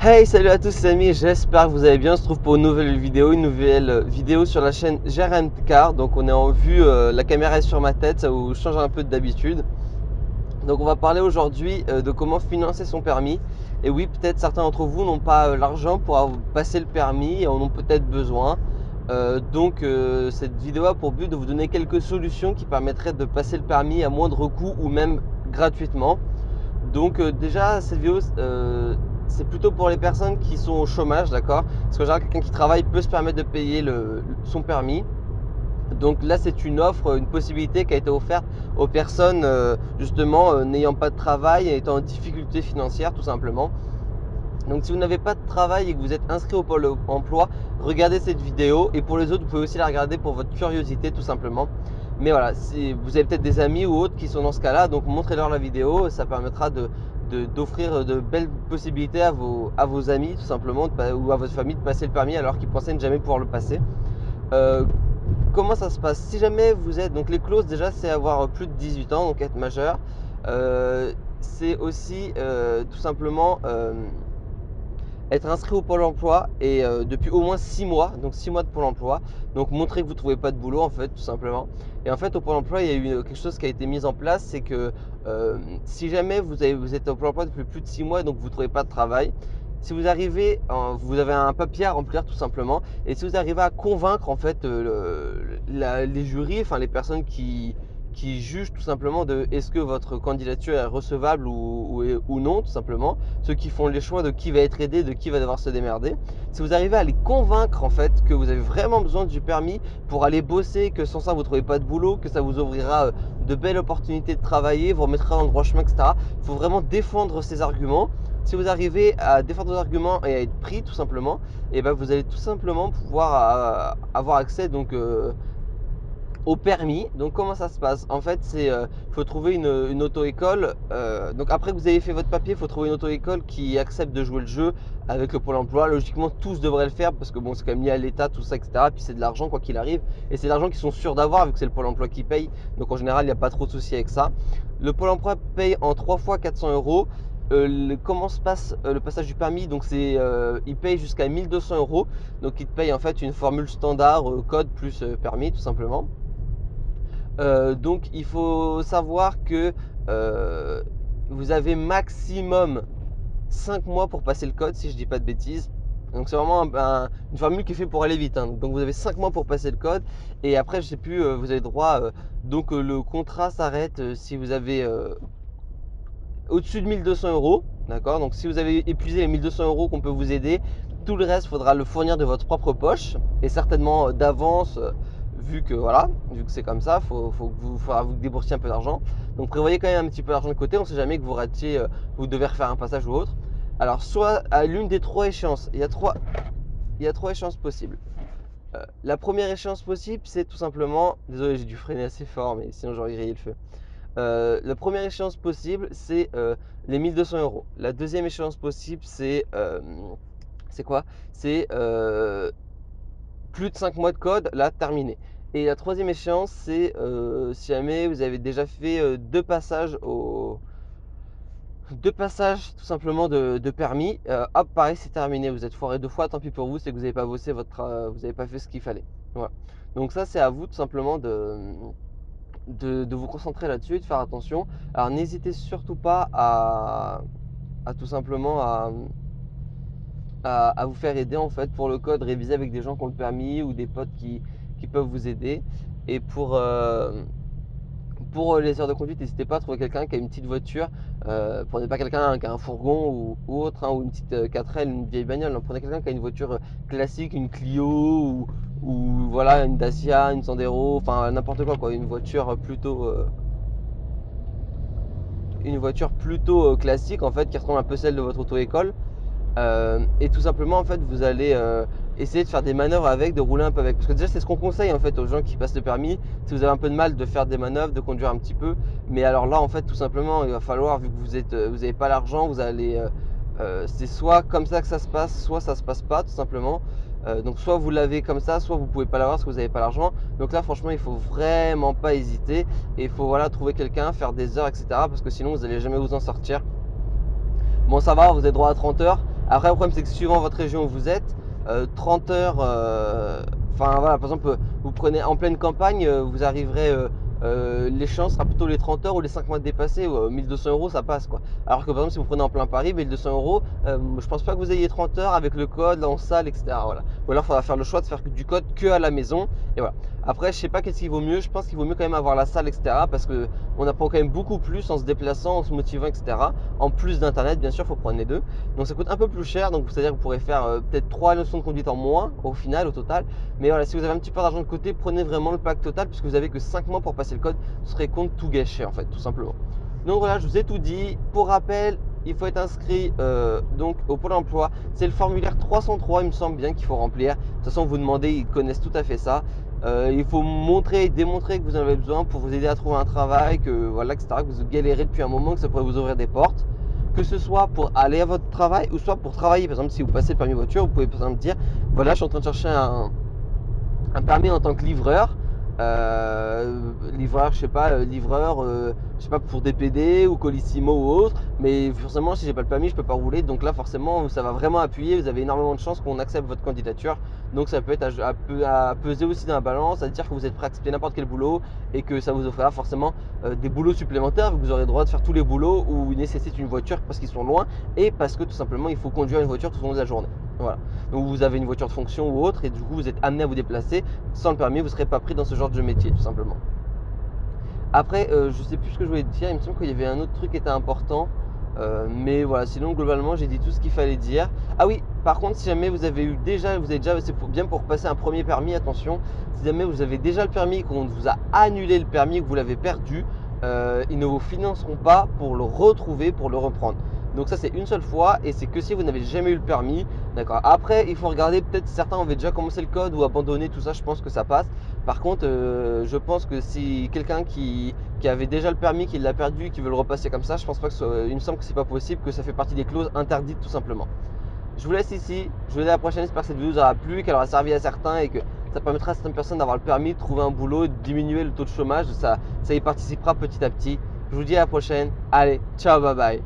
Hey, salut à tous les amis, j'espère que vous allez bien. On se trouve pour une nouvelle vidéo sur la chaîne Gérant Car. Donc on est en vue, la caméra est sur ma tête, ça vous change un peu d'habitude. Donc on va parler aujourd'hui de comment financer son permis. Et oui, peut-être certains d'entre vous n'ont pas l'argent pour passer le permis et en ont peut-être besoin. Cette vidéo a pour but de vous donner quelques solutions qui permettraient de passer le permis à moindre coût ou même gratuitement. Donc déjà cette vidéo c'est plutôt pour les personnes qui sont au chômage, d'accord? Parce que genre quelqu'un qui travaille peut se permettre de payer son permis. Donc là c'est une offre, une possibilité qui a été offerte aux personnes justement n'ayant pas de travail et étant en difficulté financière tout simplement. Donc si vous n'avez pas de travail et que vous êtes inscrit au Pôle emploi, regardez cette vidéo. Et pour les autres, vous pouvez aussi la regarder pour votre curiosité tout simplement. Mais voilà, si vous avez peut-être des amis ou autres qui sont dans ce cas-là, donc montrez-leur la vidéo. Ça permettra d'offrir de belles possibilités à vos amis tout simplement ou à votre famille de passer le permis alors qu'ils pensaient ne jamais pouvoir le passer. Comment ça se passe? Si jamais vous êtes, donc les clauses déjà c'est avoir plus de 18 ans, donc être majeur. C'est aussi tout simplement être inscrit au Pôle emploi et depuis au moins 6 mois, donc 6 mois de Pôle emploi. Donc montrer que vous ne trouvez pas de boulot en fait tout simplement. Et en fait au Pôle emploi il y a eu quelque chose qui a été mis en place, c'est que si jamais vous êtes au Pôle emploi depuis plus de 6 mois et donc vous ne trouvez pas de travail, si vous arrivez, vous avez un papier à remplir tout simplement, et si vous arrivez à convaincre en fait les jurys, enfin les personnes qui jugent tout simplement de est-ce que votre candidature est recevable ou non tout simplement, ceux qui font les choix de qui va être aidé, de qui va devoir se démerder. Si vous arrivez à les convaincre en fait que vous avez vraiment besoin du permis pour aller bosser, que sans ça vous ne trouvez pas de boulot, que ça vous ouvrira de belles opportunités de travailler, vous remettra dans le droit chemin, etc. Il faut vraiment défendre ces arguments. Si vous arrivez à défendre vos arguments et à être pris tout simplement, et ben vous allez tout simplement pouvoir avoir accès donc au permis. Donc comment ça se passe? En fait c'est faut trouver une auto-école. Donc après que vous avez fait votre papier, il faut trouver une auto-école qui accepte de jouer le jeu avec le Pôle emploi. Logiquement tous devraient le faire parce que bon c'est quand même lié à l'État tout ça etc. Puis c'est de l'argent quoi qu'il arrive, et c'est de l'argent qu'ils sont sûrs d'avoir vu que c'est le Pôle emploi qui paye. Donc en général il n'y a pas trop de soucis avec ça. Le Pôle emploi paye en 3 fois 400 euros. Comment se passe le passage du permis? Donc il paye jusqu'à 1200 euros. Donc il te paye en fait une formule standard, code plus permis tout simplement. Donc il faut savoir que vous avez maximum 5 mois pour passer le code, si je dis pas de bêtises. Donc c'est vraiment une formule qui est faite pour aller vite, hein. Donc vous avez 5 mois pour passer le code, et après je sais plus, vous avez droit, le contrat s'arrête si vous avez au-dessus de 1200 euros, d'accord? Donc si vous avez épuisé les 1200 euros qu'on peut vous aider, tout le reste faudra le fournir de votre propre poche, et certainement d'avance, vu que c'est comme ça, faudra vous déboursiez un peu d'argent. Donc prévoyez quand même un petit peu d'argent de côté, on ne sait jamais que vous ratiez, vous devez refaire un passage ou autre. Alors soit à l'une des 3 échéances, il y a trois échéances possibles. La première échéance possible, c'est tout simplement, désolé j'ai dû freiner assez fort mais sinon j'aurais grillé le feu. La première échéance possible, c'est les 1200 euros. La deuxième échéance possible, c'est quoi? C'est plus de 5 mois de code, là, terminé. Et la troisième échéance, c'est si jamais vous avez déjà fait 2 passages tout simplement de permis, hop, pareil, c'est terminé. Vous êtes foiré 2 fois, tant pis pour vous, c'est que vous n'avez pas bossé vous n'avez pas fait ce qu'il fallait. Voilà. Donc ça, c'est à vous tout simplement de vous concentrer là-dessus et de faire attention. Alors n'hésitez surtout pas à tout simplement à vous faire aider en fait pour le code, réviser avec des gens qui ont le permis ou des potes qui peuvent vous aider. Et pour les heures de conduite, n'hésitez pas à trouver quelqu'un qui a une petite voiture. Prenez pas quelqu'un qui a un fourgon ou autre, hein, ou une petite 4L, une vieille bagnole. Non, prenez quelqu'un qui a une voiture classique, une Clio ou voilà, une Dacia, une Sandero, enfin n'importe quoi, une voiture plutôt classique en fait, qui ressemble un peu celle de votre auto-école. Et tout simplement en fait vous allez essayer de faire des manœuvres avec, de rouler un peu avec, parce que déjà c'est ce qu'on conseille en fait aux gens qui passent le permis. Si vous avez un peu de mal, de faire des manœuvres, de conduire un petit peu. Mais alors là en fait tout simplement il va falloir, vu que vous n'avez pas l'argent, vous allez c'est soit comme ça que ça se passe, soit ça se passe pas tout simplement. Donc soit vous l'avez comme ça, soit vous pouvez pas l'avoir parce que vous n'avez pas l'argent. Donc là franchement il faut vraiment pas hésiter et il faut voilà trouver quelqu'un, faire des heures, etc. Parce que sinon vous n'allez jamais vous en sortir. Bon ça va, vous avez droit à 30 heures. Après le problème c'est que suivant votre région où vous êtes, 30 heures, enfin voilà, par exemple vous prenez en pleine campagne, vous arriverez, l'échéance sera plutôt les 30 heures ou les 5 mois dépassés, 1200 € ça passe quoi. Alors que par exemple si vous prenez en plein Paris, 1200 €, je pense pas que vous ayez 30 heures avec le code là en salle, etc. Voilà. Ou alors il faudra faire le choix de faire du code que à la maison et voilà. Après je sais pas qu'est-ce qui vaut mieux, je pense qu'il vaut mieux quand même avoir la salle, etc. Parce que on apprend quand même beaucoup plus en se déplaçant, en se motivant, etc. En plus d'internet bien sûr, il faut prendre les deux. Donc ça coûte un peu plus cher, donc c'est-à-dire que vous pourrez faire peut-être 3 leçons de conduite en moins au final, au total. Mais voilà, si vous avez un petit peu d'argent de côté, prenez vraiment le pack total puisque vous avez que 5 mois pour passer le code. Ce serait con de tout gâcher en fait, tout simplement. Donc voilà, je vous ai tout dit. Pour rappel, il faut être inscrit donc au Pôle emploi. C'est le formulaire 303, il me semble bien qu'il faut remplir. De toute façon, vous demandez, ils connaissent tout à fait ça. Il faut montrer et démontrer que vous en avez besoin pour vous aider à trouver un travail, que voilà, etc., que vous galérez depuis un moment, que ça pourrait vous ouvrir des portes. Que ce soit pour aller à votre travail ou soit pour travailler. Par exemple, si vous passez le permis voiture, vous pouvez par exemple dire voilà, je suis en train de chercher un permis en tant que livreur. Livreur, je sais pas, livreur, je sais pas, pour DPD ou Colissimo ou autre. Mais forcément, si j'ai pas le permis, je peux pas rouler. Donc là, forcément, ça va vraiment appuyer. Vous avez énormément de chances qu'on accepte votre candidature. Donc ça peut être à peser aussi dans la balance, à dire que vous êtes prêt à accepter n'importe quel boulot et que ça vous offrira forcément des boulots supplémentaires. Vous aurez le droit de faire tous les boulots où il nécessite une voiture parce qu'ils sont loin et parce que tout simplement, il faut conduire une voiture tout au long de la journée. Voilà. Donc vous avez une voiture de fonction ou autre et du coup vous êtes amené à vous déplacer. Sans le permis, vous ne serez pas pris dans ce genre de métier tout simplement. Après, je sais plus ce que je voulais te dire. Il me semble qu'il y avait un autre truc qui était important. Mais voilà, sinon globalement j'ai dit tout ce qu'il fallait dire. Ah oui, par contre, si jamais vous avez déjà, c'est bien pour passer un premier permis, attention. Si jamais vous avez déjà le permis, qu'on vous a annulé le permis, que vous l'avez perdu, ils ne vous financeront pas pour le retrouver, pour le reprendre. Donc ça c'est une seule fois et c'est que si vous n'avez jamais eu le permis, d'accord. Après il faut regarder, peut-être certains avaient déjà commencé le code ou abandonné tout ça, je pense que ça passe. Par contre je pense que si quelqu'un qui avait déjà le permis, qui l'a perdu, qui veut le repasser comme ça, je pense pas que il me semble que c'est pas possible, que ça fait partie des clauses interdites tout simplement. Je vous laisse ici, je vous dis à la prochaine, j'espère que cette vidéo vous aura plu, qu'elle aura servi à certains et que ça permettra à certaines personnes d'avoir le permis, de trouver un boulot, de diminuer le taux de chômage, ça y participera petit à petit. Je vous dis à la prochaine, allez, ciao, bye bye.